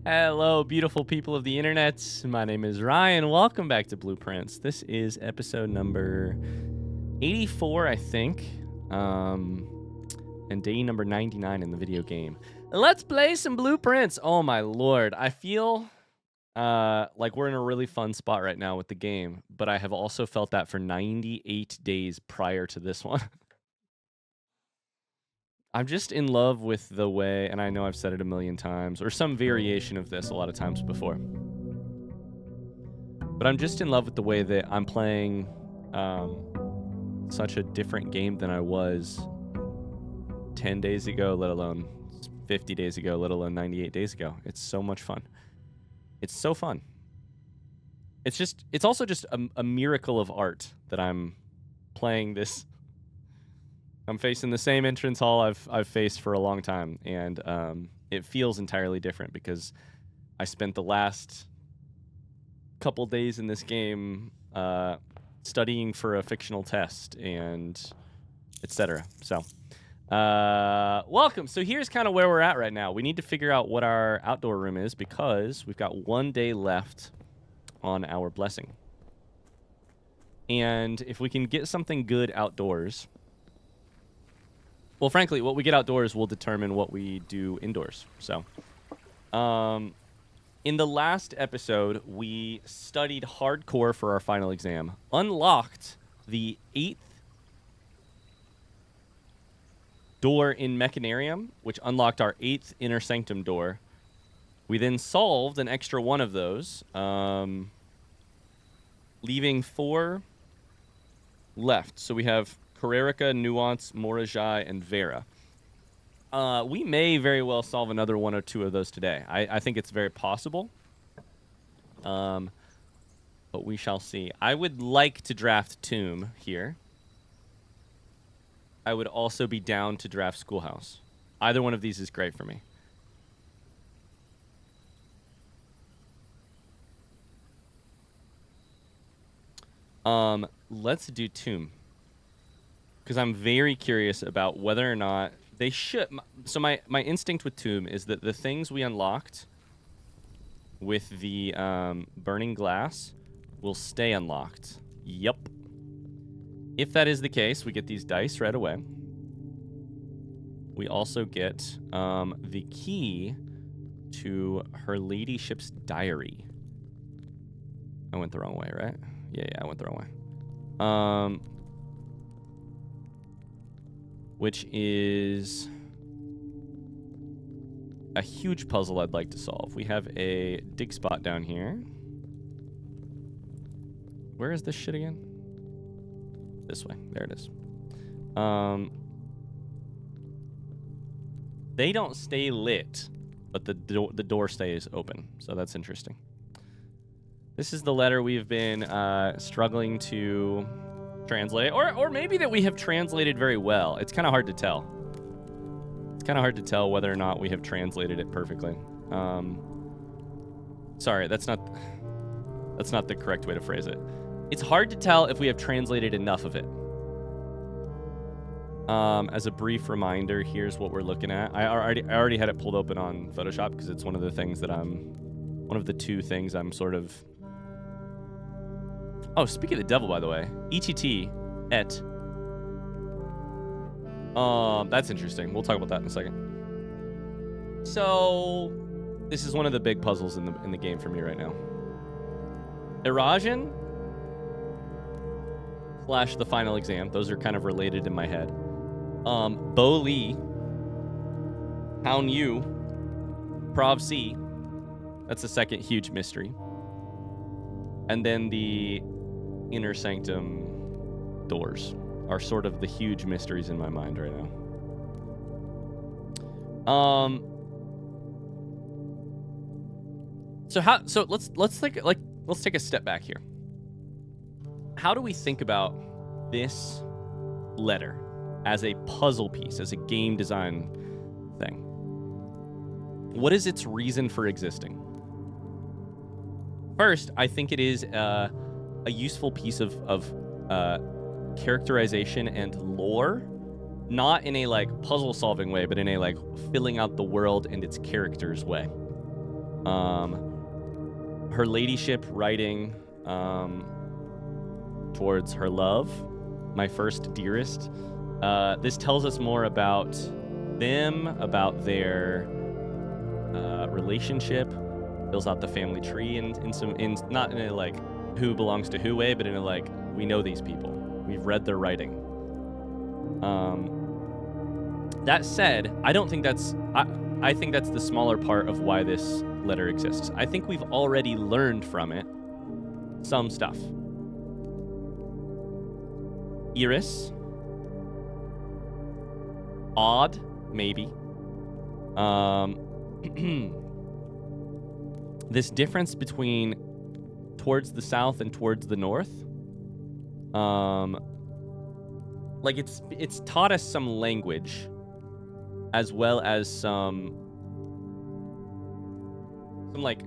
Hello, beautiful people of the internet. My name is Ryan. Welcome back to Blueprints. This is episode number 84, I think, and day number 99 in the video game. Let's play some Blueprints. Oh my lord, I feel like we're in a really fun spot right now with the game, but I have also felt that for 98 days prior to this one. I'm just in love with the way, and I know I've said it a million times, or some variation of this a lot of times before, but I'm just in love with the way that I'm playing such a different game than I was 10 days ago, let alone 50 days ago, let alone 98 days ago. It's so much fun. It's so fun. It's also just a miracle of art that I'm playing this. I'm facing the same entrance hall I've faced for a long time, and it feels entirely different because I spent the last couple days in this game studying for a fictional test and etc. So, welcome. So here's kind of where we're at right now. We need to figure out what our outdoor room is because we've got 1 day left on our blessing. And if we can get something good outdoors... Well, frankly, what we get outdoors will determine what we do indoors. So, in the last episode, we studied hardcore for our final exam, unlocked the 8th door in Mechanarium, which unlocked our 8th Inner Sanctum door. We then solved an extra one of those, leaving 4 left. So we have Carrerica, Nuance, Morajai, and Vera. We may very well solve another 1 or 2 of those today. I think it's very possible. But we shall see. I would like to draft Tomb here. I would also be down to draft Schoolhouse. Either one of these is great for me. Let's do Tomb. Because I'm very curious about whether or not they should... So my instinct with Tomb is that the things we unlocked with the burning glass will stay unlocked. Yup. If that is the case, we get these dice right away. We also get the key to her ladyship's diary. I went the wrong way, right? Yeah, I went the wrong way. Which is a huge puzzle I'd like to solve. We have a dig spot down here. Where is this shit again? This way. There it is. They don't stay lit, but the door stays open. So that's interesting. This is the letter we've been struggling to... translate, or maybe that we have translated very well. It's kind of hard to tell. It's kind of hard to tell whether or not we have translated it perfectly. Sorry, that's not the correct way to phrase it. It's hard to tell if we have translated enough of it. As a brief reminder, here's what we're looking at. I already had it pulled open on Photoshop because it's one of the things that one of the 2 things I'm sort of... Oh, speaking of the devil, by the way, ETT et. That's interesting. We'll talk about that in a second. So, this is one of the big puzzles in the game for me right now. Erosion / the final exam. Those are kind of related in my head. Bo Lee, Hound Yu, Prov C. That's the second huge mystery. And then the Inner Sanctum doors are sort of the huge mysteries in my mind right now. So let's take a step back here. How do we think about this letter as a puzzle piece, as a game design thing? What is its reason for existing? First, I think it is a useful piece of characterization and lore, not in a puzzle solving way, but in a filling out the world and its characters way. Her ladyship writing towards her love, my first dearest. This tells us more about them, about their relationship. Fills out the family tree in not in a like who belongs to who way, but in a like we know these people. We've read their writing. That said, I don't think that's I think that's the smaller part of why this letter exists. I think we've already learned from it some stuff. Iris. Odd, maybe. This difference between towards the south and towards the north, like it's taught us some language, as well as some like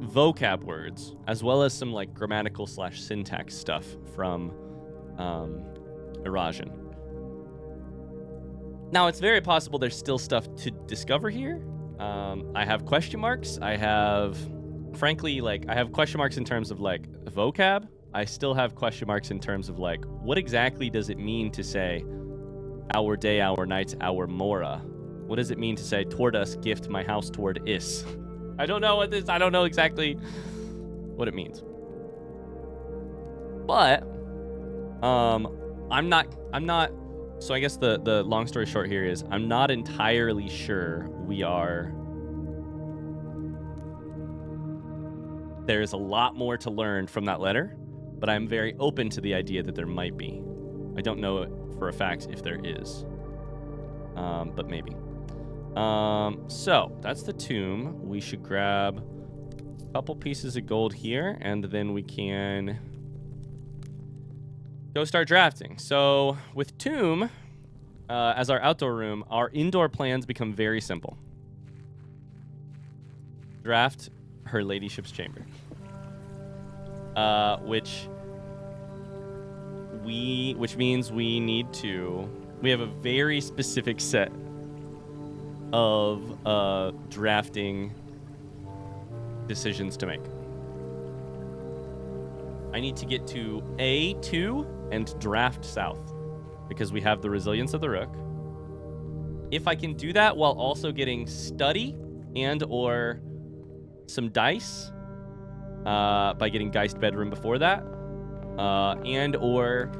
vocab words, as well as some like grammatical / syntax stuff from Eurasian. Now, it's very possible there's still stuff to discover here. I have question marks. I have, frankly, like, I have question marks in terms of, like, vocab. I still have question marks in terms of, like, what exactly does it mean to say, our day, our night, our mora? What does it mean to say, toward us, gift my house toward is? I don't know what this, I don't know exactly what it means. But, I'm not, so I guess the long story short here is I'm not entirely sure there's a lot more to learn from that letter, but I'm very open to the idea that there might be. I don't know for a fact if there is, but maybe. So that's the tomb. We should grab a couple pieces of gold here, and then we can go start drafting. So with tomb as our outdoor room, our indoor plans become very simple. Draft her ladyship's chamber, which means we have a very specific set of drafting decisions to make. I need to get to A2 and draft south because we have the resilience of the rook. If I can do that while also getting study and or some dice by getting Geist Bedroom before that, and or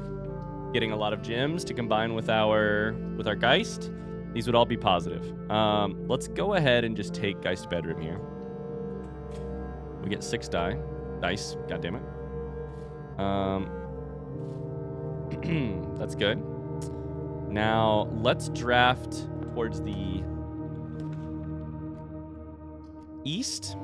getting a lot of gems to combine with our Geist, these would all be positive. Let's go ahead and just take Geist Bedroom here. We get 6 dice. God damn it. That's good. Now let's draft towards the east.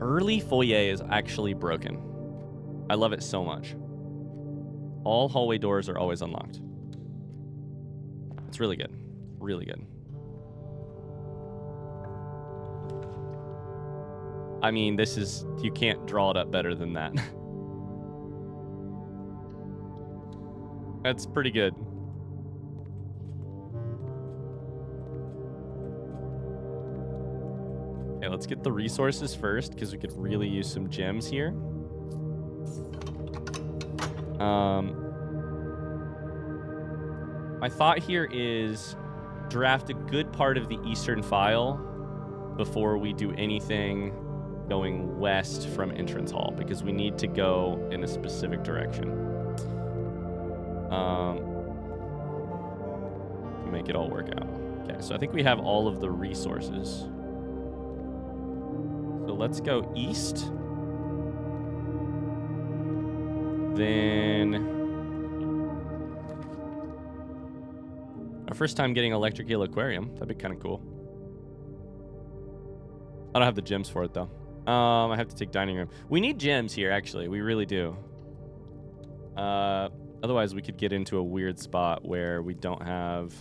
Early foyer is actually broken. I love it so much. All hallway doors are always unlocked. It's really good. Really good. I mean, this is... You can't draw it up better than that. That's pretty good. Okay, let's get the resources first, because we could really use some gems here. My thought here is draft a good part of the eastern file before we do anything going west from entrance hall, because we need to go in a specific direction to make it all work out. Okay, so I think we have all of the resources. So let's go east. Then our first time getting Electric Eel Aquarium. That'd be kind of cool. I don't have the gems for it though. I have to take dining room. We need gems here, actually. We really do. Otherwise, we could get into a weird spot where we don't have...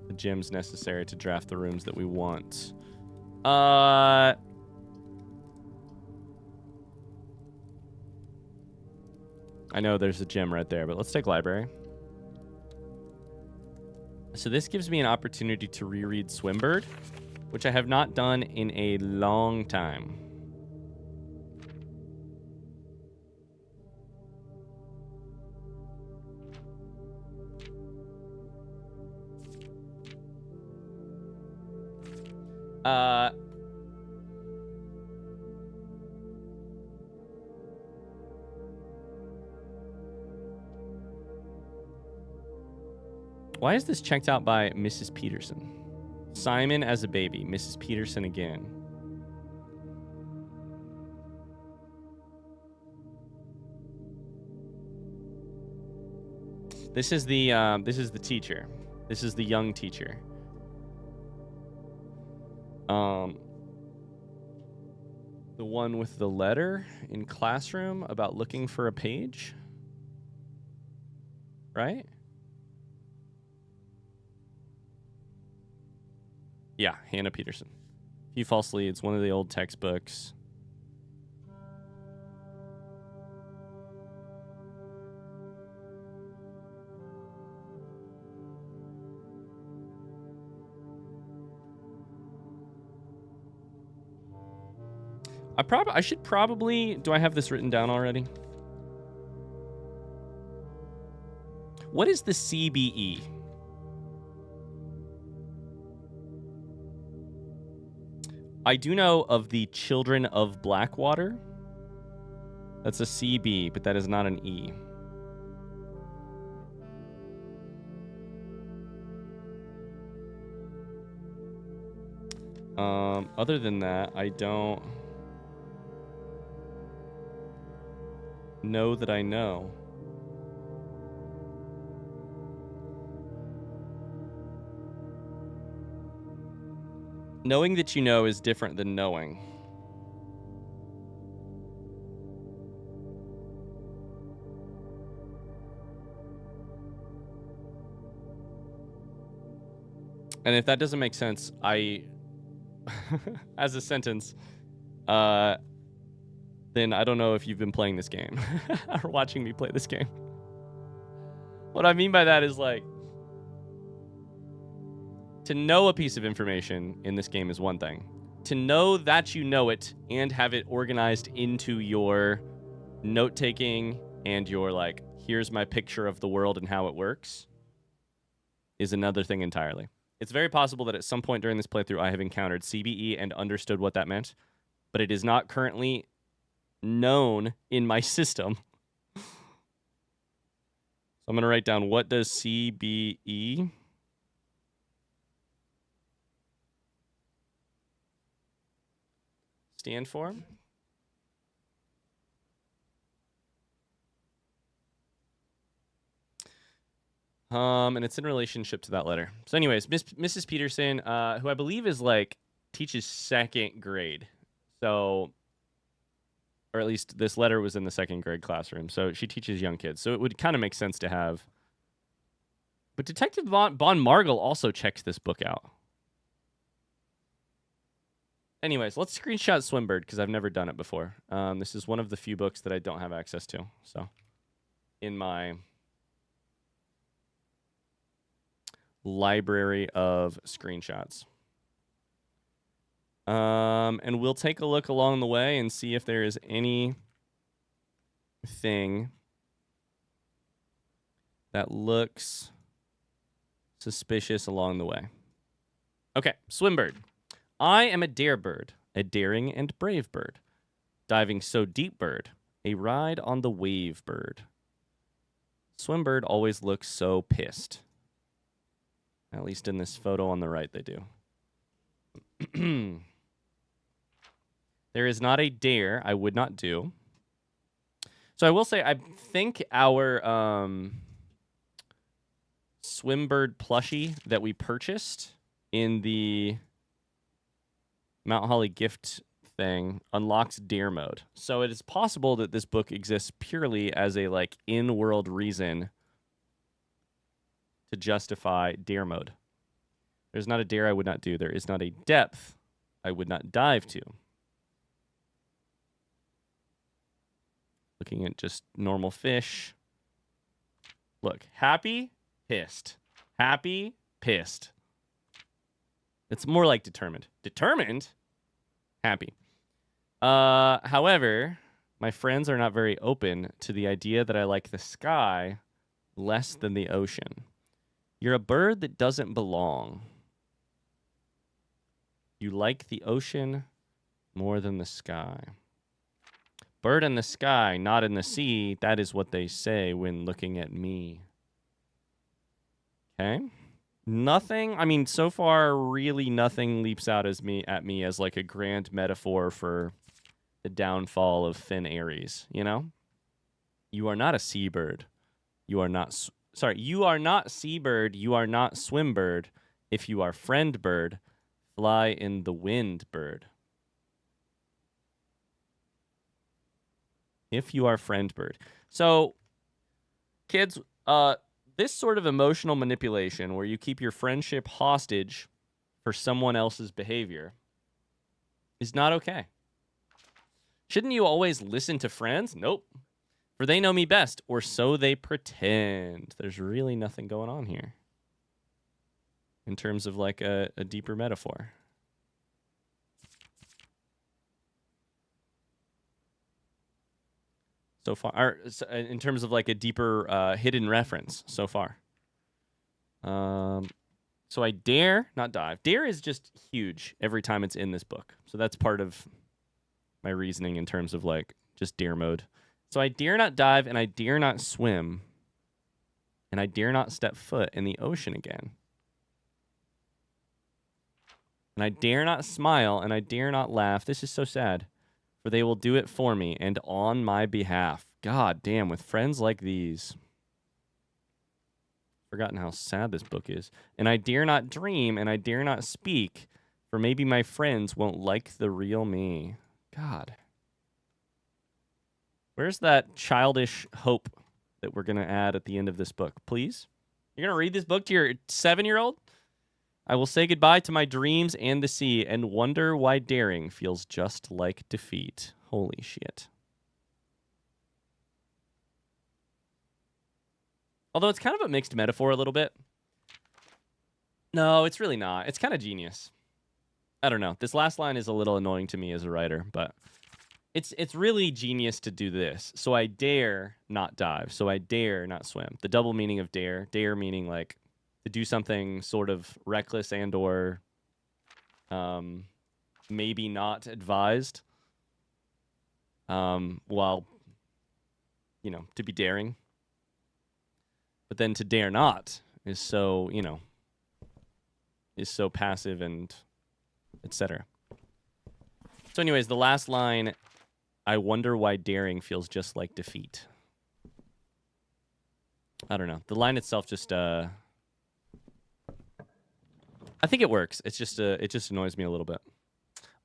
the gems necessary to draft the rooms that we want. I know there's a gym right there, but let's take library. So this gives me an opportunity to reread Swimbird, which I have not done in a long time. Why is this checked out by Mrs. Peterson? Simon as a baby, Mrs. Peterson again. This is the teacher. This is the young teacher. The one with the letter in classroom about looking for a page, right? Yeah, Hannah Peterson. Few False Leads, one of the old textbooks. I should probably... Do I have this written down already? What is the CBE? I do know of the Children of Blackwater. That's a CB, but that is not an E. Other than that, I don't know that I know. Knowing that you know is different than knowing. And if that doesn't make sense, as a sentence, then I don't know if you've been playing this game or watching me play this game. What I mean by that is, like, to know a piece of information in this game is one thing. To know that you know it and have it organized into your note-taking and your, like, here's my picture of the world and how it works is another thing entirely. It's very possible that at some point during this playthrough I have encountered CBE and understood what that meant, but it is not currently known in my system. So I'm going to write down, what does CBE stand for? And it's in relationship to that letter. So anyways, Mrs. Peterson, who I believe is, like, teaches second grade. So, or at least this letter was in the second grade classroom. So she teaches young kids. So it would kind of make sense to have. But Detective Bon Margle also checks this book out. Anyways, let's screenshot Swimbird because I've never done it before. This is one of the few books that I don't have access to. So, in my library of screenshots. And we'll take a look along the way and see if there is anything that looks suspicious along the way. Okay, Swimbird. I am a dare bird, a daring and brave bird. Diving so deep bird, a ride on the wave bird. Swimbird always looks so pissed. At least in this photo on the right, they do. There is not a dare I would not do. So I will say, I think our Swimbird plushie that we purchased in the Mount Holly gift thing unlocks dare mode. So it is possible that this book exists purely as a, like, in-world reason to justify dare mode. There's not a dare I would not do. There is not a depth I would not dive to. Look looking at just normal fish. Look, happy, pissed. Happy, pissed. It's more like determined. Determined? Happy. However, my friends are not very open to the idea that I like the sky less than the ocean. You're a bird that doesn't belong. You like the ocean more than the sky. Bird in the sky, not in the sea. That is what they say when looking at me. Okay. Nothing, I mean, so far, really nothing leaps out at me as like a grand metaphor for the downfall of Finn Aries, you know? You are not a seabird. You are not, you are not seabird. You are not swimbird. If you are friend bird, fly in the wind bird. If you are friend bird. So, kids, this sort of emotional manipulation where you keep your friendship hostage for someone else's behavior is not okay. Shouldn't you always listen to friends? Nope. For they know me best, or so they pretend. There's really nothing going on here in terms of like a deeper metaphor. So far, or in terms of like a deeper hidden reference so far. So I dare not dive. Dare is just huge every time it's in this book. So that's part of my reasoning in terms of like just dare mode. So I dare not dive, and I dare not swim, and I dare not step foot in the ocean again. And I dare not smile, and I dare not laugh. This is so sad. For they will do it for me and on my behalf. God damn, with friends like these. Forgotten how sad this book is. And I dare not dream, and I dare not speak, for maybe my friends won't like the real me. God. Where's that childish hope that we're going to add at the end of this book? Please? You're going to read this book to your 7-year-old? I will say goodbye to my dreams and the sea and wonder why daring feels just like defeat. Holy shit. Although it's kind of a mixed metaphor a little bit. No, it's really not. It's kind of genius. I don't know. This last line is a little annoying to me as a writer, but it's really genius to do this. So I dare not dive. So I dare not swim. The double meaning of dare. Dare meaning like to do something sort of reckless and or maybe not advised. While, you know, to be daring. But then to dare not is so, you know, is so passive and etc. So anyways, the last line, I wonder why daring feels just like defeat. I don't know. The line itself just I think it works. It's just it just annoys me a little bit.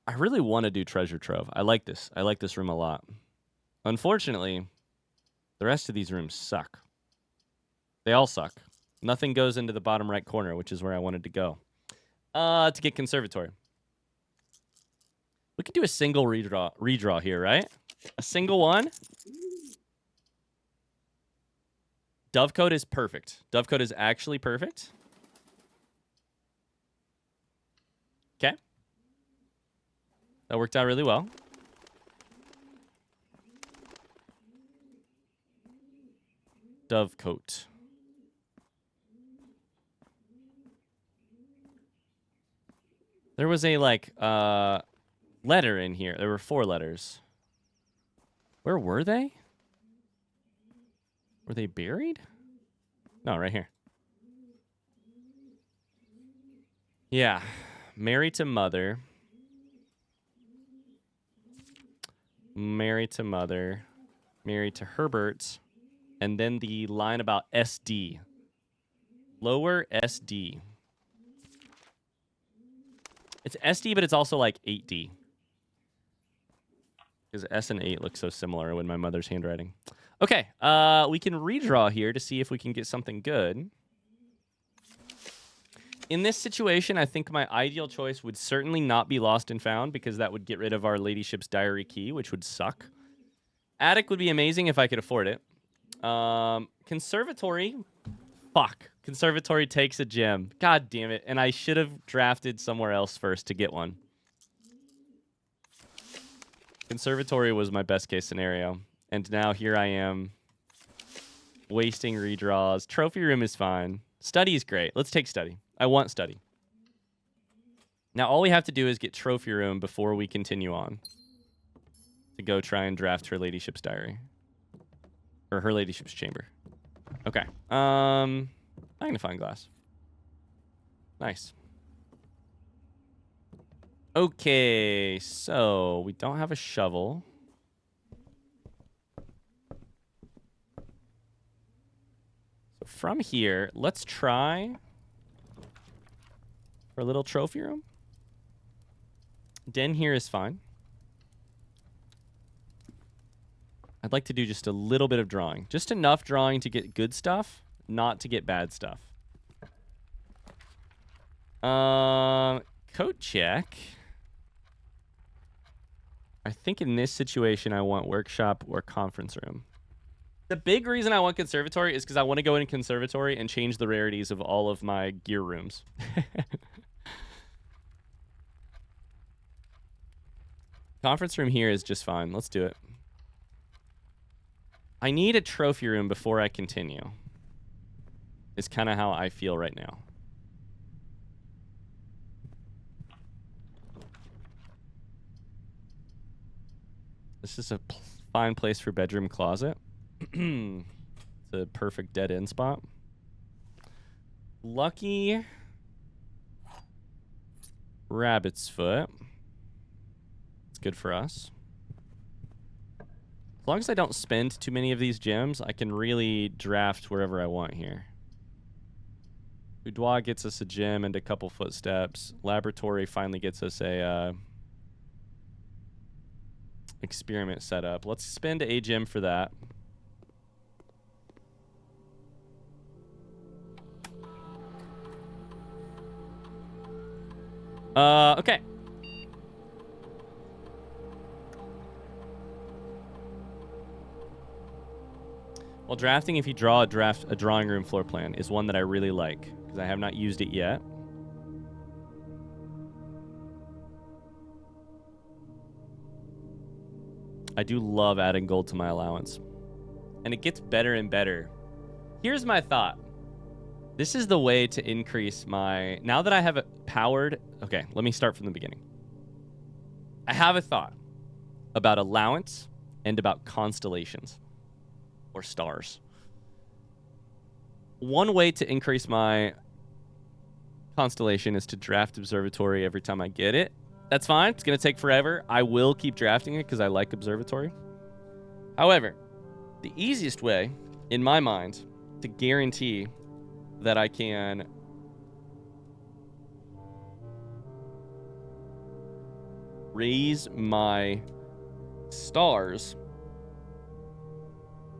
I really want to do treasure trove. I like this. I like this room a lot. Unfortunately, the rest of these rooms suck. They all suck. Nothing goes into the bottom right corner, which is where I wanted to go. To get conservatory. We could do a single redraw here, right? A single one. Dovecote is perfect. Dovecote is actually perfect. Okay. That worked out really well. Dovecote. There was a, like, letter in here. There were 4 letters. Where were they? Were they buried? No, right here. Yeah. Mary to mother. Mary to mother. Mary to Herbert. And then the line about SD. Lower SD. It's SD, but it's also like 8D. Because S and 8 look so similar when my mother's handwriting. Okay, we can redraw here to see if we can get something good. In this situation, I think my ideal choice would certainly not be Lost and Found, because that would get rid of our Ladyship's Diary key, which would suck. Attic would be amazing if I could afford it. Conservatory. Fuck. Conservatory takes a gem. God damn it. And I should have drafted somewhere else first to get one. Conservatory was my best case scenario. And now here I am. Wasting redraws. Trophy room is fine. Study is great. Let's take study. I want study. Now all we have to do is get trophy room before we continue on. To go try and draft her ladyship's diary. Or her ladyship's chamber. Okay. Magnifying glass. Nice. Okay, so we don't have a shovel. So from here, let's try for a little trophy room. Den here is fine. I'd like to do just a little bit of drawing. Just enough drawing to get good stuff, not to get bad stuff. Coat check. I think in this situation, I want workshop or conference room. The big reason I want conservatory is because I want to go in conservatory and change the rarities of all of my gear rooms. Conference room here is just fine. Let's do it. I need a trophy room before I continue. Is kind of how I feel right now. This is a fine place for bedroom closet. It's a perfect dead end spot. Lucky rabbit's foot. It's good for us. As long as I don't spend too many of these gems, I can really draft wherever I want here. Boudoir gets us a gem and a couple footsteps. Laboratory finally gets us a experiment setup. Let's spend a gem for that. Okay. While drafting, if you draw a drawing room floor plan is one that I really like because I have not used it yet. I do love adding gold to my allowance. And it gets better and better. Here's my thought. This is the way to increase my... Now that I have it powered... Okay, let me start from the beginning. I have a thought about allowance and about constellations. Or stars. One way to increase my constellation is to draft observatory every time I get it. That's fine. It's going to take forever. I will keep drafting it because I like observatory. However, the easiest way, in my mind, to guarantee that I can raise my stars...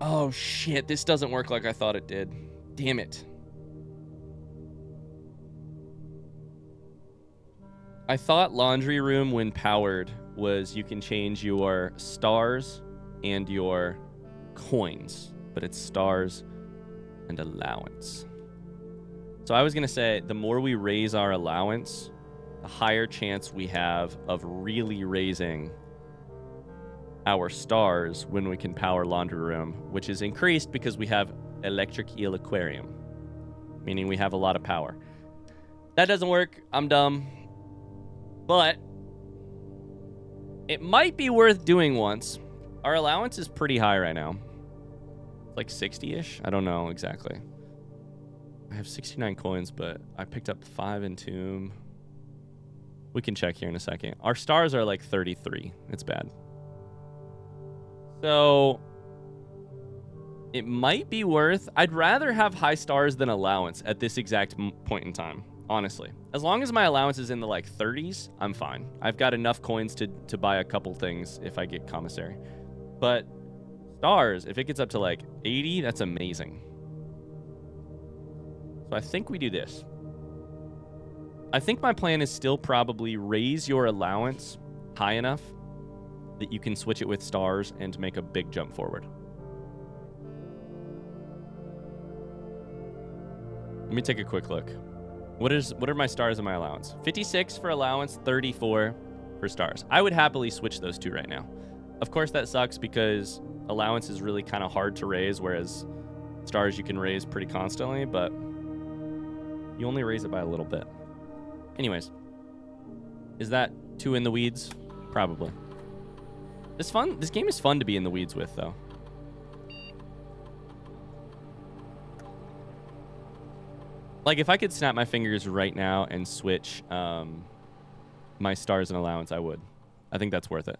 Oh, shit. This doesn't work like I thought it did. Damn it. I thought laundry room, when powered, was you can change your stars and your coins. But it's stars and allowance. So I was going to say, the more we raise our allowance, the higher chance we have of really raising our stars when we can power laundry room, which is increased because we have electric eel aquarium, meaning we have a lot of power. That doesn't work. I'm dumb. But it might be worth doing once. Our allowance is pretty high right now. Like 60-ish? I don't know exactly. I have 69 coins, but I picked up 5 in Tomb. We can check here in a second. Our stars are like 33. It's bad. So it might be worth... I'd rather have high stars than allowance at this exact point in time, honestly. As long as my allowance is in the like 30s, I'm fine. I've got enough coins to buy a couple things if I get commissary. But stars, if it gets up to like 80, that's amazing. So I think we do this. I think my plan is still probably raise your allowance high enough that you can switch it with stars and make a big jump forward. Let me take a quick look. What are my stars in my allowance? 56 for allowance, 34 for stars. I would happily switch those two right now. Of course, that sucks because allowance is really kind of hard to raise, whereas stars you can raise pretty constantly, but you only raise it by a little bit. Anyways, is that too in the weeds? Probably. It's fun. This game is fun to be in the weeds with, though. Like, if I could snap my fingers right now and switch my stars and allowance, I would. I think that's worth it.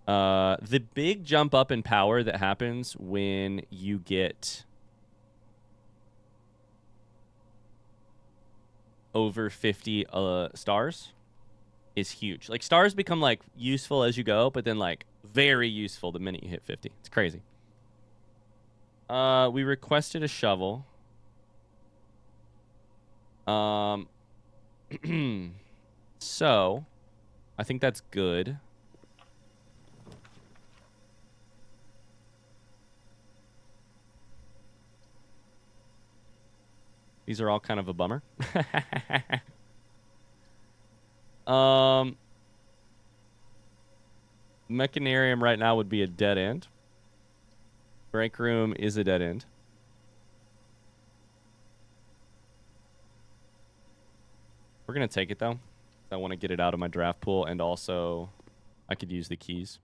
The big jump up in power that happens when you get over 50 stars is huge. Like, stars become, like, useful as you go, but then, like, very useful the minute you hit 50. It's crazy. We requested a shovel. So, I think that's good. These are all kind of a bummer. Mechanarium right now would be a dead end. Break room is a dead end. We're going to take it, though. I want to get it out of my draft pool, and also I could use the keys.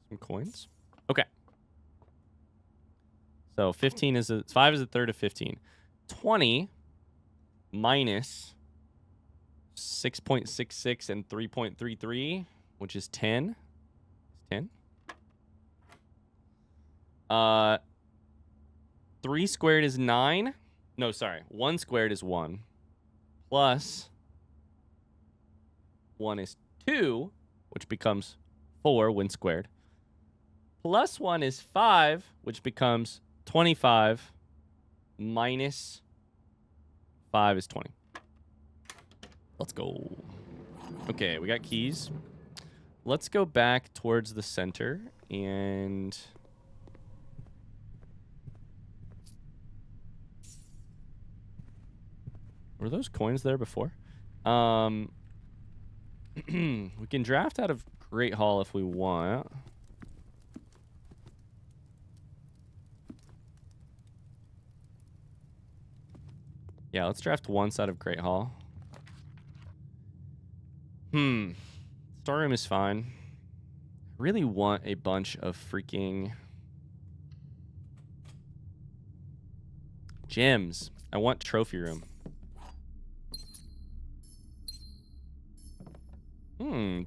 Some coins. Okay. So 15 is 5 is a third of 15. 20 minus 6.66 and 3.33, which is 10. 10. 3 squared is 9. No, sorry. 1 squared is 1. Plus 1 is 2, which becomes 4 when squared. Plus 1 is 5, which becomes 25. Minus 5 is 20. Let's go. Okay, we got keys. Let's go back towards the center and... Were those coins there before? We can draft out of Great Hall if we want. Yeah, let's draft once out of Great Hall. Storeroom is fine. I really want a bunch of freaking gems. I want trophy room.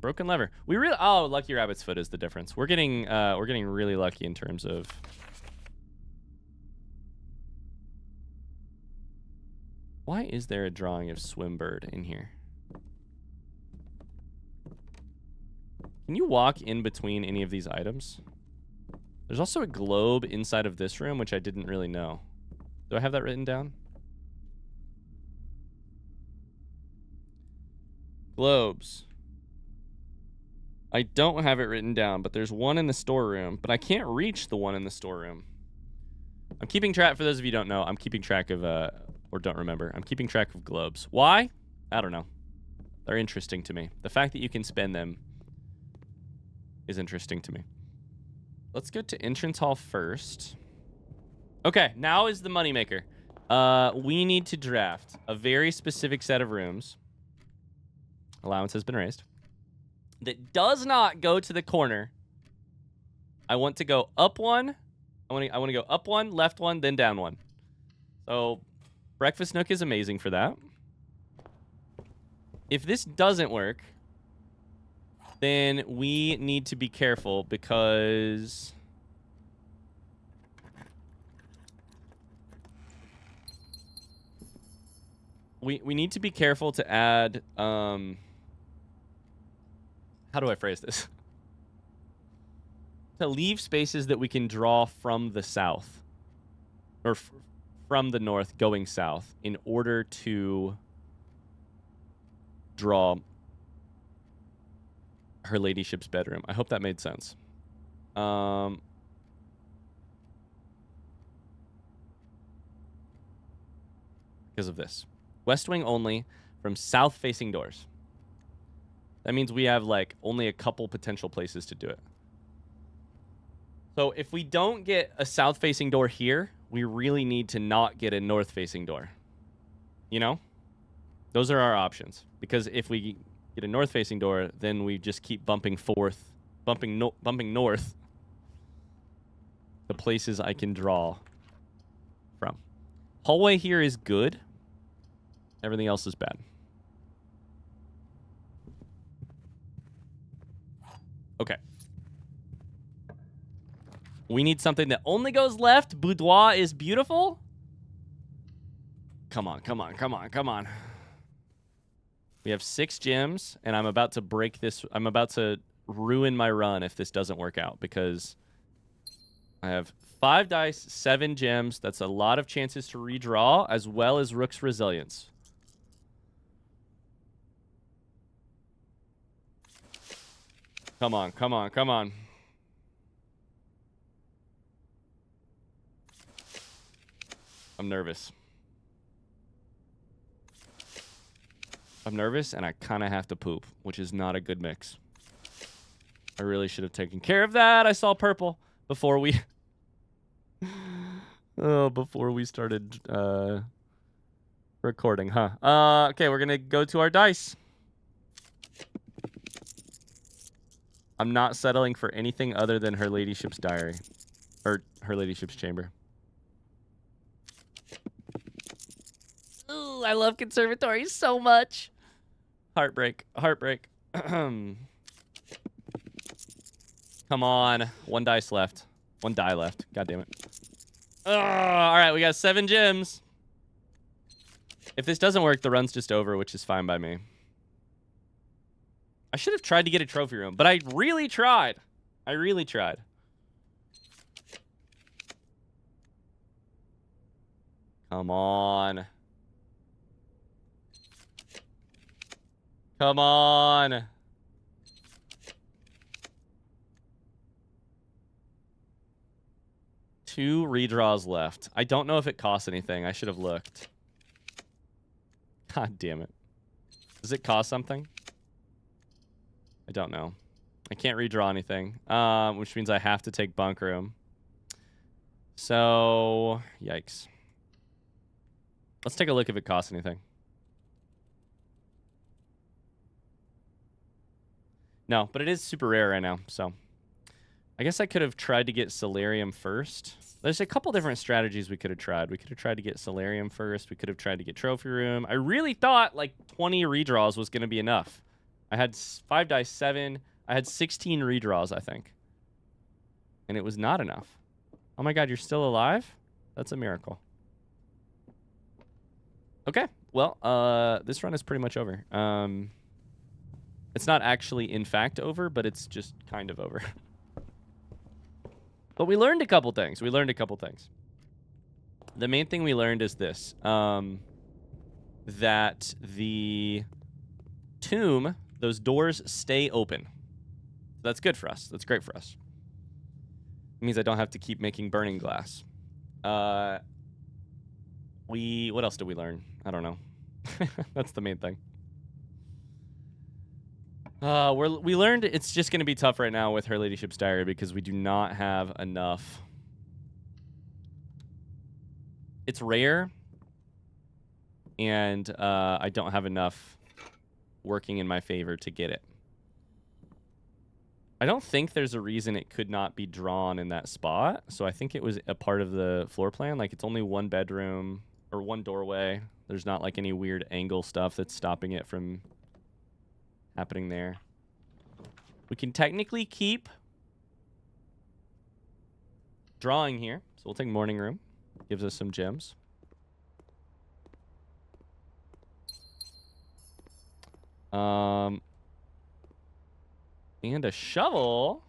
Broken lever. We really... Oh, Lucky Rabbit's Foot is the difference. We're getting really lucky in terms of... Why is there a drawing of Swimbird in here? Can you walk in between any of these items? There's also a globe inside of this room, which I didn't really know. Do I have that written down? Globes. I don't have it written down, but there's one in the storeroom, but I can't reach the one in the storeroom. I'm keeping track, for those of you who don't know, I'm keeping track of, or don't remember, I'm keeping track of globes. Why? I don't know. They're interesting to me. The fact that you can spend them is interesting to me. Let's go to entrance hall first. Okay, now is the moneymaker. We need to draft a very specific set of rooms. Allowance has been raised. That does not go to the corner. I want to go up one. I want to go up one, left one, then down one. So Breakfast Nook is amazing for that. If this doesn't work, then we need to be careful because we need to be careful to add how do I phrase this? To leave spaces that we can draw from the south or from the north going south in order to draw her ladyship's bedroom. I hope that made sense. Because of this. West wing only from south-facing doors. That means we have, like, only a couple potential places to do it. So if we don't get a south-facing door here, we really need to not get a north-facing door. You know? Those are our options. Because if we get a north-facing door, then we just keep bumping north. The places I can draw from. Hallway here is good. Everything else is bad. Okay. We need something that only goes left. Boudoir is beautiful. Come on, come on, come on, come on. We have 6 gems, and I'm about to break this. I'm about to ruin my run if this doesn't work out, because I have 5 dice, 7 gems. That's a lot of chances to redraw, as well as Rook's Resilience. Come on, come on, come on. I'm nervous. I'm nervous, and I kind of have to poop, which is not a good mix. I really should have taken care of that. I saw purple before we... before we started recording, huh? Okay, we're going to go to our dice. I'm not settling for anything other than her ladyship's diary. Or her ladyship's chamber. Ooh, I love conservatories so much. Heartbreak. Heartbreak. Come on. 1 dice left. 1 die left. God damn it. All right, we got 7 gems. If this doesn't work, the run's just over, which is fine by me. I should have tried to get a trophy room, but I really tried. I really tried. Come on. Come on. Two redraws left. I don't know if it costs anything. I should have looked. God damn it. Does it cost something? I don't know. I can't redraw anything, which means I have to take bunk room. So, yikes. Let's take a look if it costs anything. No, but it is super rare right now, so. I guess I could have tried to get Solarium first. There's a couple different strategies we could have tried. We could have tried to get Solarium first. We could have tried to get Trophy Room. I really thought like 20 redraws was going to be enough. I had 5 dice, 7. I had 16 redraws, I think. And it was not enough. Oh my god, you're still alive? That's a miracle. Okay, well, this run is pretty much over. It's not actually, in fact, over, but it's just kind of over. But we learned a couple things. We learned a couple things. The main thing we learned is this. That the tomb, those doors stay open. That's good for us. That's great for us. It means I don't have to keep making burning glass. What else did we learn? I don't know. That's the main thing. We learned it's just going to be tough right now with Her Ladyship's Diary because we do not have enough. It's rare, and I don't have enough working in my favor to get it. I don't think there's a reason it could not be drawn in that spot, so I think it was a part of the floor plan. Like, it's only 1 bedroom or 1 doorway. There's not, like, any weird angle stuff that's stopping it from happening there. We can technically keep drawing here. So we'll take morning room. Gives us some gems. And a shovel.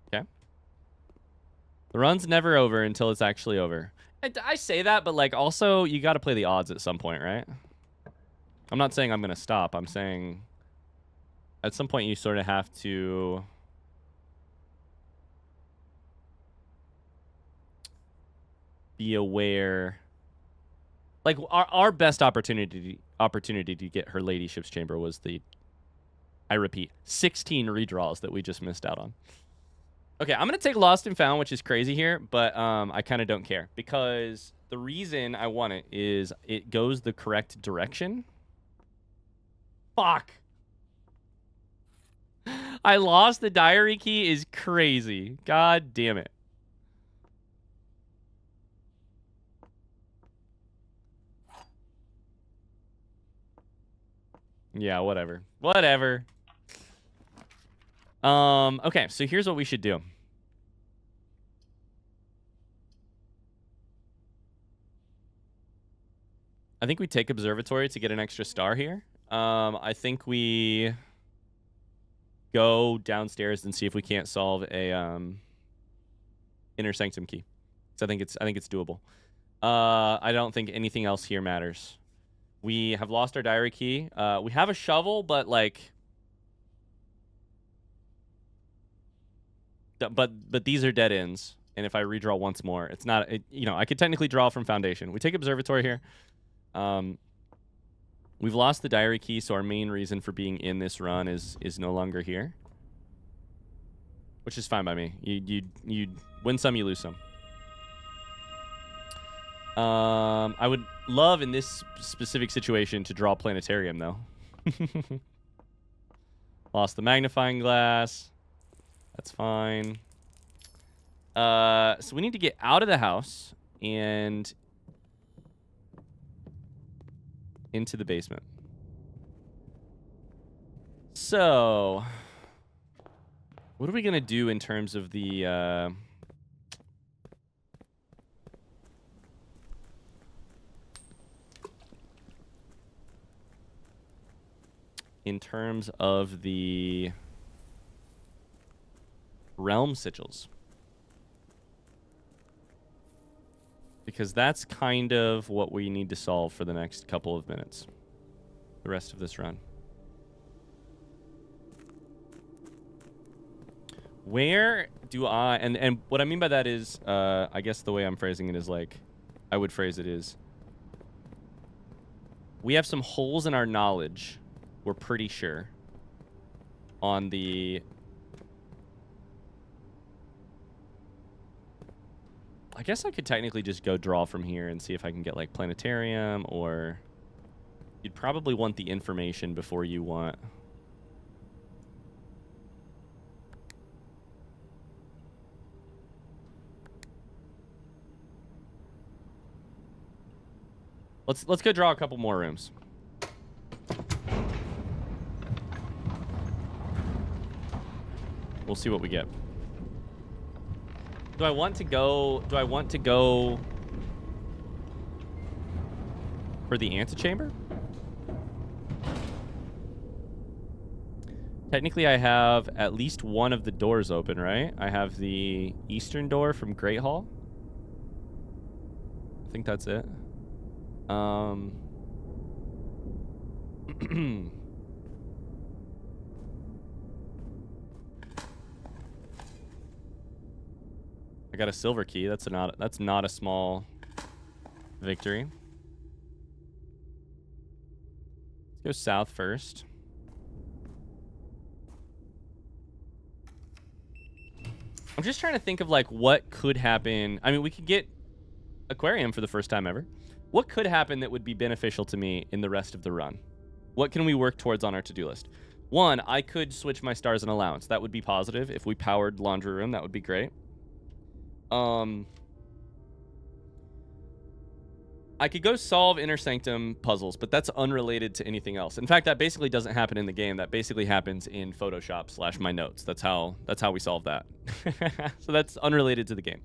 Okay. The run's never over until it's actually over. I say that, but like also you got to play the odds at some point, right? I'm not saying I'm going to stop. I'm saying At some point, you sort of have to be aware. Like, our best opportunity to get her ladyship's chamber was the, I repeat, 16 redraws that we just missed out on. Okay, I'm going to take Lost and Found, which is crazy here, but I kind of don't care. Because the reason I want it is it goes the correct direction. Fuck. I lost the diary key is crazy. God damn it. Yeah, whatever. Whatever. Okay, so here's what we should do. I think we take Observatory to get an extra star here. I think we go downstairs and see if we can't solve a Inner Sanctum key. So I think it's doable. I don't think anything else here matters. We have lost our diary key. We have a shovel, but like, but these are dead ends. And if I redraw once more, it's not. You know, I could technically draw from Foundation. We take Observatory here. We've lost the diary key, so our main reason for being in this run is no longer here, which is fine by me. You win some, you lose some. I would love in this specific situation to draw Planetarium though. Lost the magnifying glass. That's fine. So we need to get out of the house and into the basement. So, what are we going to do in terms of the... in terms of the realm sigils? Because that's kind of what we need to solve for the next couple of minutes. The rest of this run. Where do I... And what I mean by that is, I guess the way I'm phrasing it is like, I would phrase it is, we have some holes in our knowledge, we're pretty sure, on the... I guess I could technically just go draw from here and see if I can get, like, Planetarium, or... You'd probably want the information before you want... Let's go draw a couple more rooms. We'll see what we get. Do I want to go for the antechamber? Technically, I have at least one of the doors open, right? I have the eastern door from Great Hall. I think that's it. I got a silver key. That's not a small victory. Let's go south first. I'm just trying to think of like what could happen. I mean, we could get Aquarium for the first time ever. What could happen that would be beneficial to me in the rest of the run? What can we work towards on our to-do list? One, I could switch my stars and allowance. That would be positive. If we powered laundry room, that would be great. I could go solve Inner Sanctum puzzles, but that's unrelated to anything else. In fact, that basically doesn't happen in the game. That basically happens in Photoshop / my notes. That's how we solve that. So that's unrelated to the game.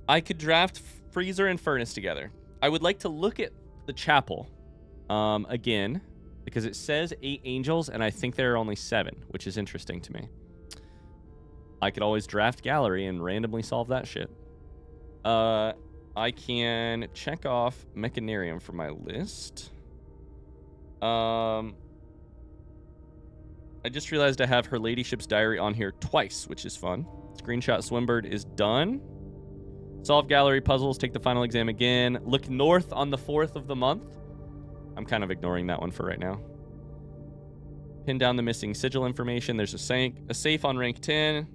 I could draft Freezer and Furnace together. I would like to look at the chapel again, because it says 8 angels, and I think there are only 7, which is interesting to me. I could always draft Gallery and randomly solve that shit. I can check off Mechanarium for my list. I just realized I have her ladyship's diary on here twice, which is fun. Screenshot Swimbird is done. Solve gallery puzzles. Take the final exam again. Look north on the 4th of the month. I'm kind of ignoring that one for right now. Pin down the missing sigil information. There's a safe on rank 10.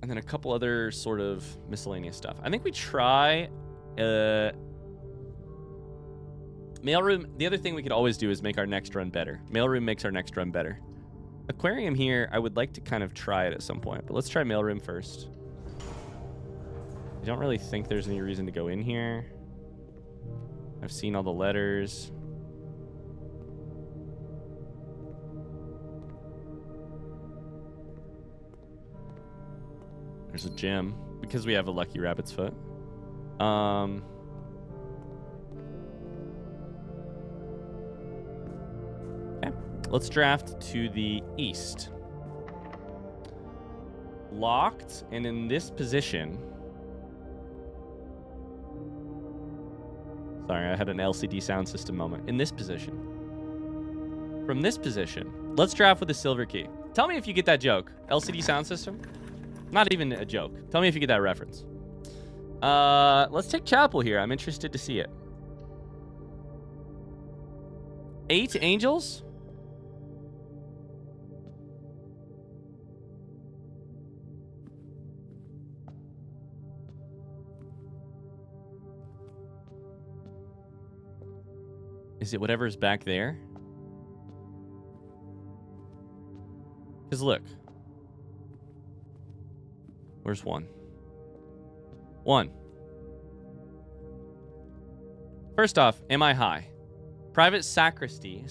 And then a couple other sort of miscellaneous stuff. I think we try... mailroom. The other thing we could always do is make our next run better. Mailroom makes our next run better. Aquarium here, I would like to kind of try it at some point. But let's try mailroom first. I don't really think there's any reason to go in here. I've seen all the letters. There's a gem because we have a lucky rabbit's foot. Okay, let's draft to the east. Locked, and in this position... Sorry, I had an LCD sound system moment. In this position. From this position, let's draft with a silver key. Tell me if you get that joke. LCD sound system? Not even a joke. Tell me if you get that reference. Let's take Chapel here. I'm interested to see it. 8 angels? Is it whatever's back there? Because look. Where's 1? 1. First off, am I high? Private sacristy,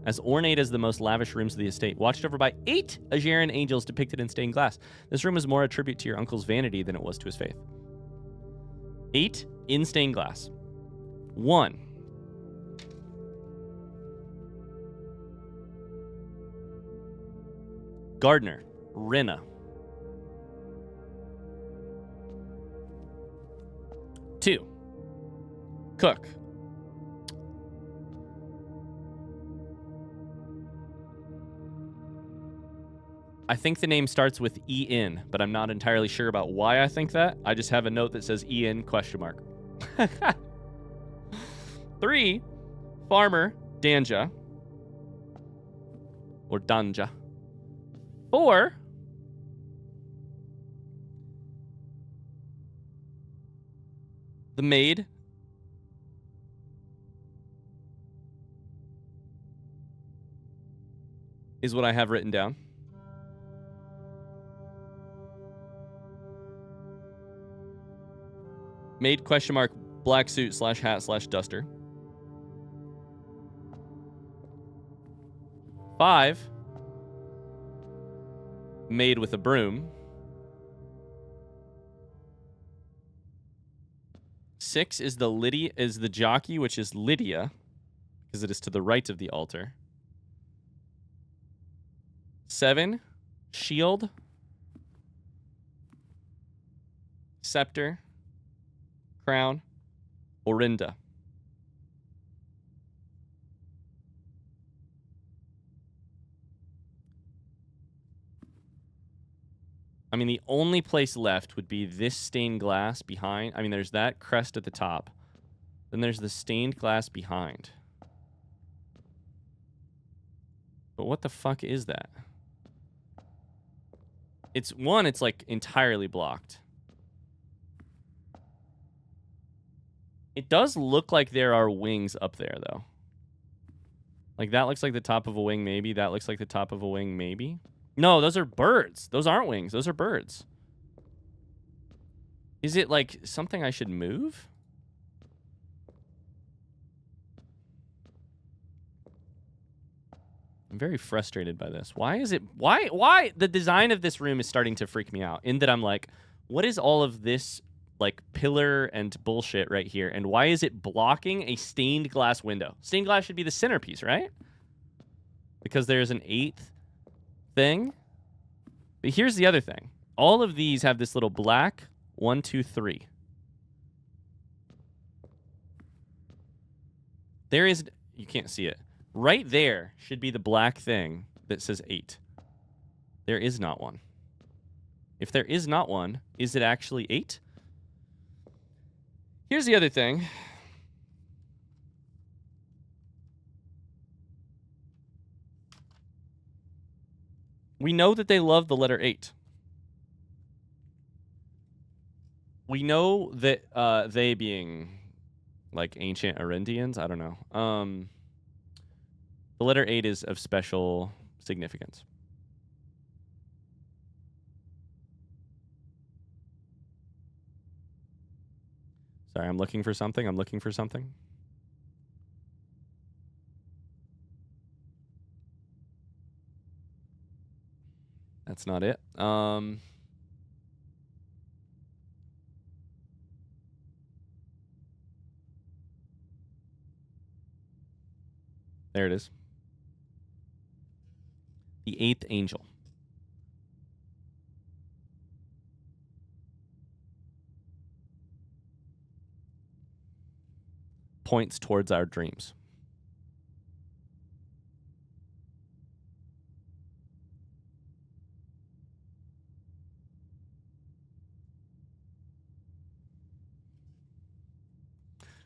as ornate as the most lavish rooms of the estate, watched over by 8 Ajeran angels depicted in stained glass. This room is more a tribute to your uncle's vanity than it was to his faith. 8 in stained glass. 1. Gardener, Rinna. 2. Cook. I think the name starts with E-N, but I'm not entirely sure about why I think that. I just have a note that says E-N question mark. 3. Farmer, Danja. Or Danja. 4. The maid. Is what I have written down. Maid question mark black suit / hat / duster. 5. Maid with a broom. 6 is the jockey, which is Lydia, because it is to the right of the altar. 7, shield, scepter, crown, Orinda. I mean, the only place left would be this stained glass behind. I mean, there's that crest at the top. Then there's the stained glass behind. But what the fuck is that? It's like entirely blocked. It does look like there are wings up there, though. Like, that looks like the top of a wing, maybe. That looks like the top of a wing, maybe. No, those are birds. Those aren't wings. Those are birds. Is it, like, something I should move? I'm very frustrated by this. Why is it... Why? The design of this room is starting to freak me out. In that I'm like, what is all of this, like, pillar and bullshit right here? And why is it blocking a stained glass window? Stained glass should be the centerpiece, right? Because there's an 8th thing. But here's the other thing. All of these have this little black 1, 2, 3. There is... You can't see it. Right there should be the black thing that says 8. There is not one. If there is not one, is it actually 8? Here's the other thing. We know that they love the letter 8. We know that they being like ancient Arindians, I don't know. The letter 8 is of special significance. Sorry, I'm looking for something. That's not it. There it is. The 8th angel. Points towards our dreams.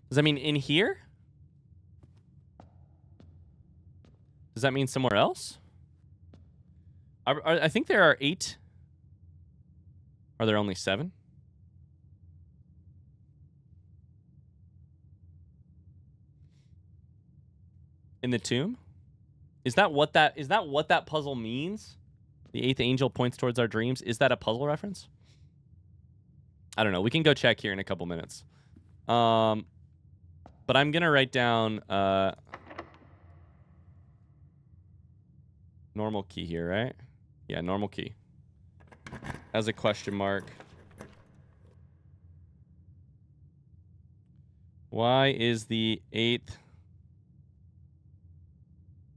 Does that mean in here? Does that mean somewhere else? I think there are 8. Are there only 7? In the tomb? Is that what that puzzle means? The 8th angel points towards our dreams. Is that a puzzle reference? I don't know. We can go check here in a couple minutes. But I'm gonna write down normal key here, right? Yeah, normal key. As a question mark. Why is the 8th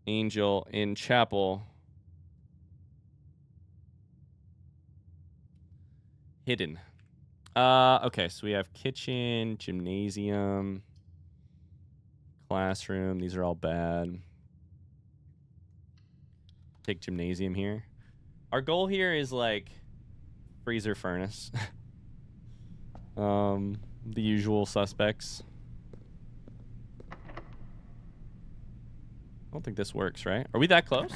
angel in chapel hidden? Okay, so we have kitchen, gymnasium, classroom. These are all bad. Take gymnasium here. Our goal here is like freezer, furnace. The usual suspects. I don't think this works, right? Are we that close?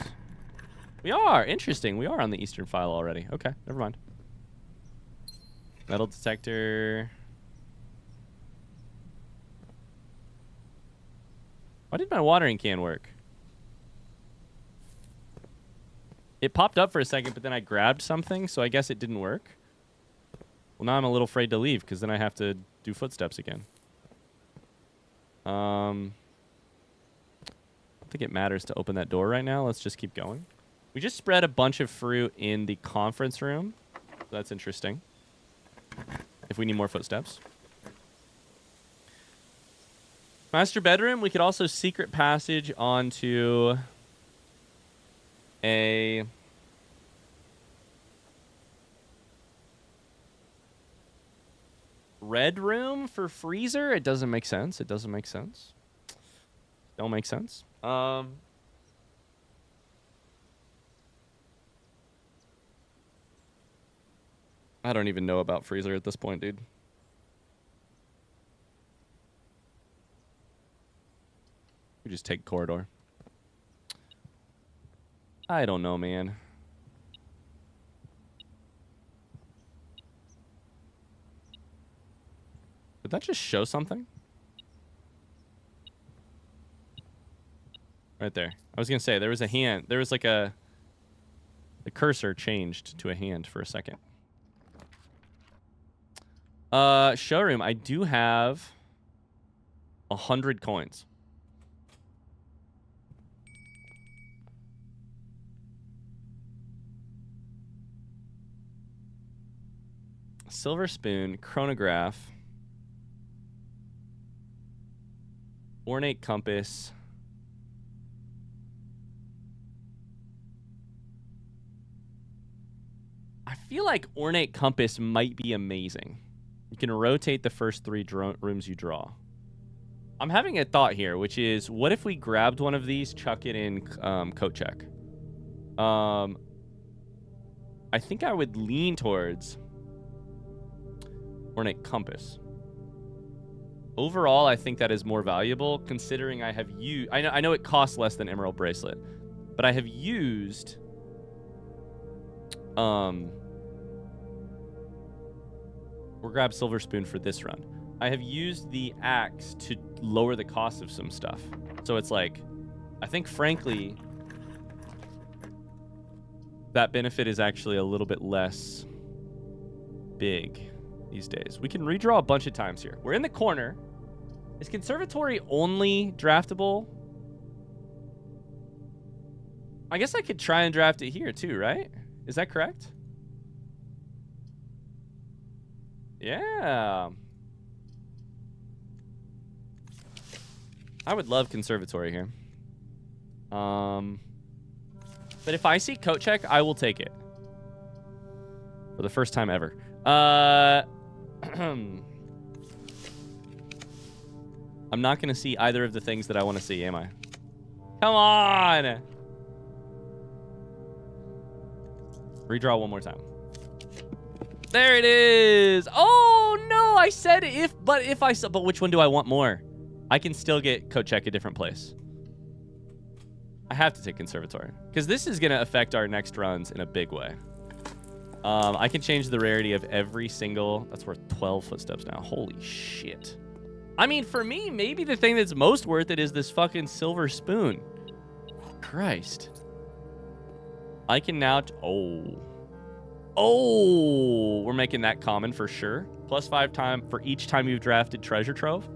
We are. Interesting. We are on the eastern file already. Okay, never mind. Metal detector. Why did my watering can work? It popped up for a second, but then I grabbed something, so I guess it didn't work. Well, now I'm a little afraid to leave, because then I have to do footsteps again. I don't think it matters to open that door right now. Let's just keep going. We just spread a bunch of fruit in the conference room. So that's interesting. If we need more footsteps. Master bedroom, we could also secret passage onto a red room for freezer. It doesn't make sense. It doesn't make sense. Don't make sense. I don't even know about freezer at this point, dude. We just take corridor. I don't know, man. Did that just show something? Right there. I was going to say, there was a hand. There was like a... The cursor changed to a hand for a second. Showroom. I do have 100 coins. Silver spoon, chronograph, ornate compass, I feel like ornate compass might be amazing. You can rotate the first 3 rooms you draw. I'm having a thought here, which is, what if we grabbed one of these, chuck it in coat check? I think I would lean towards ornate compass. Overall, I think that is more valuable, considering I have used... I know it costs less than Emerald Bracelet, but I have used... We'll grab Silver Spoon for this run. I have used the axe to lower the cost of some stuff. So it's like, I think, frankly, that benefit is actually a little bit less big these days. We can redraw a bunch of times here. We're in the corner. Is Conservatory only draftable? I guess I could try and draft it here too, right? Is that correct? Yeah. I would love Conservatory here. But if I see coat check, I will take it. For the first time ever. I'm not going to see either of the things that I want to see, am I? Come on! Redraw one more time. There it is! Oh, no! I said if, but which one do I want more? I can still get coat check a different place. I have to take Conservatory. Because this is going to affect our next runs in a big way. I can change the rarity of every single... That's worth 12 footsteps now. Holy shit. I mean, for me, maybe the thing that's most worth it is this fucking Silver Spoon. Christ. I can now... Oh, we're making that common for sure. Plus 5 time for each time you've drafted Treasure Trove.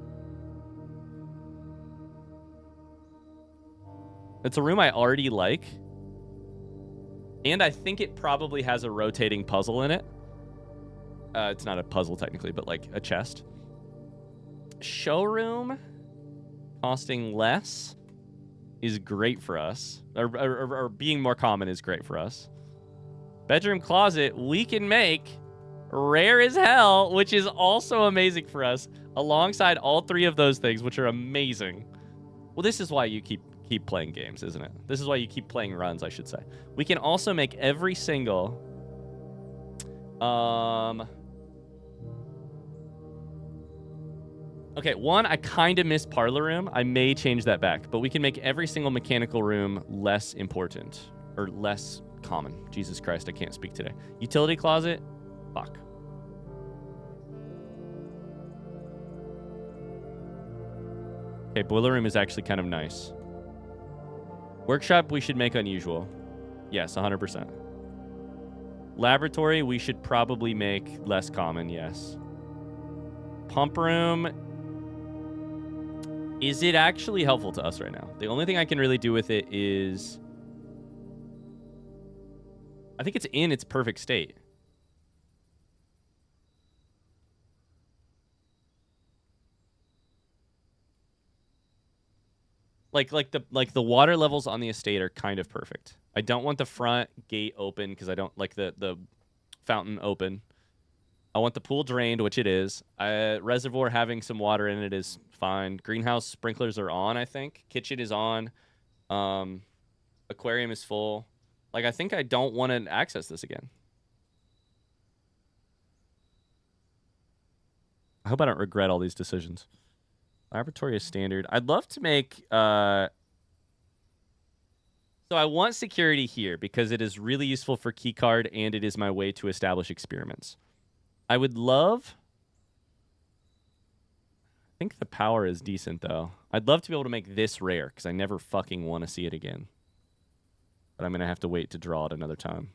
It's a room I already like. And I think it probably has a rotating puzzle in it. It's not a puzzle technically, but like a chest. Showroom costing less is great for us. Or being more common is great for us. Bedroom closet, we can make rare as hell, which is also amazing for us, alongside all 3 of those things, which are amazing. Well, this is why you keep playing games, isn't it? This is why you keep playing runs, I should say. We can also make every single... Okay, one, I kind of miss Parlor Room. I may change that back. But we can make every single mechanical room less important. Or less common. Jesus Christ, I can't speak today. Utility closet? Fuck. Okay, boiler room is actually kind of nice. Workshop, we should make unusual. Yes, 100%. Laboratory, we should probably make less common, yes. Pump room, is it actually helpful to us right now? The only thing I can really do with it is... I think it's in its perfect state. Like the water levels on the estate are kind of perfect. I don't want the front gate open because I don't like the fountain open. I want the pool drained, which it is. Reservoir having some water in it is fine. Greenhouse sprinklers are on, I think. Kitchen is on. Aquarium is full. Like, I think I don't want to access this again. I hope I don't regret all these decisions. Laboratory is standard. I'd love to make... So I want security here because it is really useful for keycard and it is my way to establish experiments. I would love... I think the power is decent, though. I'd love to be able to make this rare because I never fucking want to see it again. But I'm going to have to wait to draw it another time.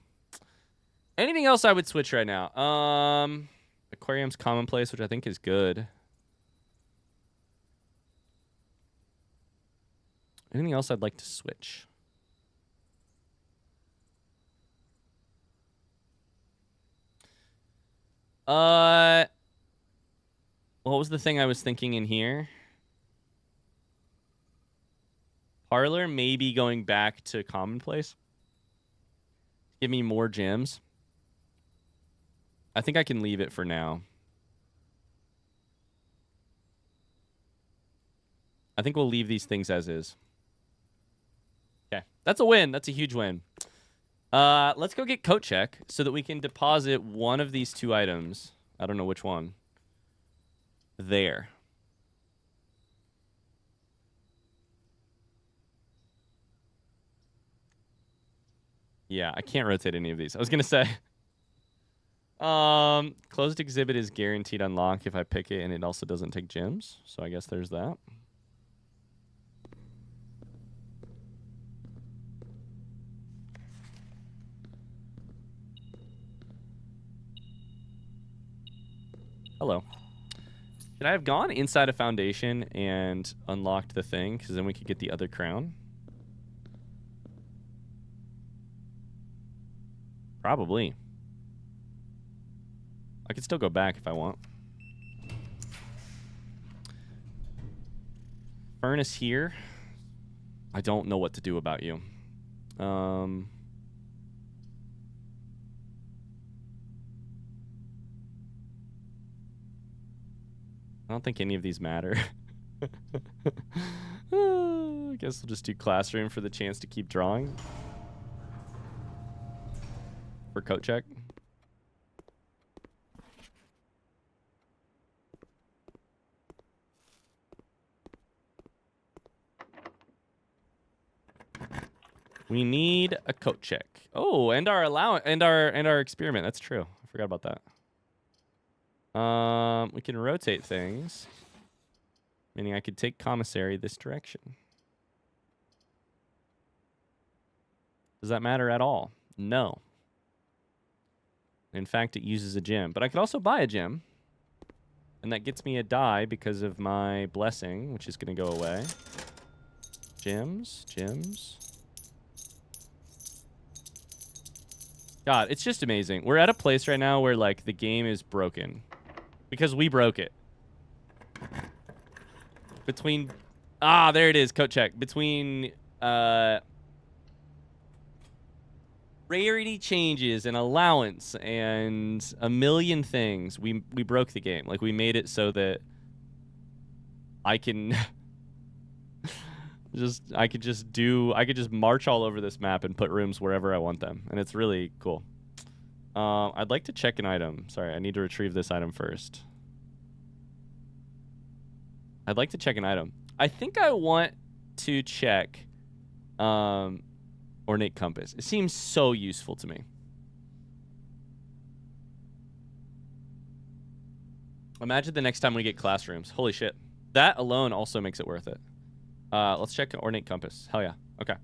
Anything else I would switch right now? Aquarium's commonplace, which I think is good. Anything else I'd like to switch? What was the thing I was thinking in here? Parlor, maybe going back to commonplace. Give me more gems. I think I can leave it for now. I think we'll leave these things as is. Okay. That's a win. That's a huge win. Let's go get coat check so that we can deposit one of these 2 items. I don't know which one. There. Yeah, I can't rotate any of these. I was gonna say. Closed exhibit is guaranteed unlock if I pick it, and it also doesn't take gems. So I guess there's that. Hello. Should I have gone inside a foundation and unlocked the thing? Because then we could get the other crown. Probably. I could still go back if I want. Furnace here. I don't know what to do about you. I don't think any of these matter. I guess we'll just do classroom for the chance to keep drawing. For coat check. We need a coat check. Oh, and our allowance and our experiment. That's true. I forgot about that. We can rotate things, meaning I could take commissary this direction. Does that matter at all? No. In fact, it uses a gem, but I could also buy a gem, and that gets me a die because of my blessing, which is going to go away. Gems, gems. God, it's just amazing. We're at a place right now where, like, the game is broken. Because we broke it. Between... Ah, there it is, coat check. Between, rarity changes and allowance and a million things, we broke the game. Like, we made it so that I can... I could just march all over this map and put rooms wherever I want them, and it's really cool. I'd like to check an item. Sorry, I need to retrieve this item first. I'd like to check an item. I think I want to check ornate compass. It seems so useful to me. Imagine the next time we get classrooms. Holy shit. That alone also makes it worth it. Let's check ornate compass. Hell yeah. Okay.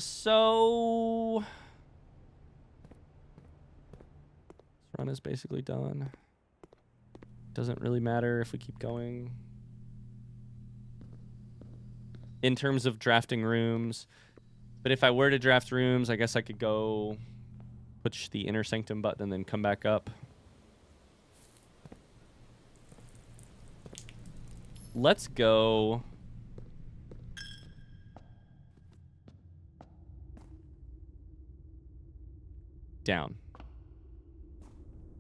So this run is basically done. Doesn't really matter if we keep going. In terms of drafting rooms. But if I were to draft rooms, I guess I could go push the inner sanctum button and then come back up. Let's go. Down.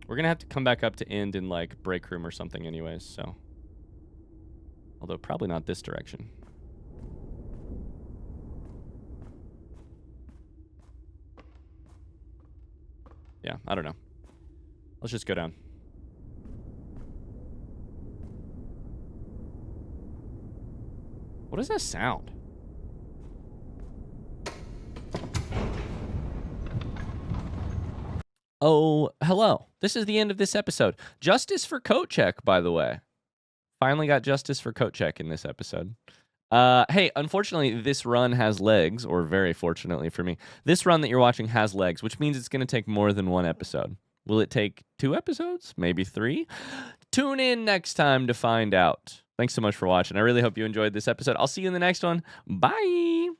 We're going to have to come back up to end in, like, break room or something anyways, so. Although probably not this direction. Yeah, I don't know. Let's just go down. What is that sound? Oh, hello. This is the end of this episode. Justice for coat check, by the way. Finally got justice for coat check in this episode. Hey, unfortunately, this run has legs, or very fortunately for me, this run that you're watching has legs, which means it's going to take more than one episode. Will it take 2 episodes? Maybe 3? Tune in next time to find out. Thanks so much for watching. I really hope you enjoyed this episode. I'll see you in the next one. Bye!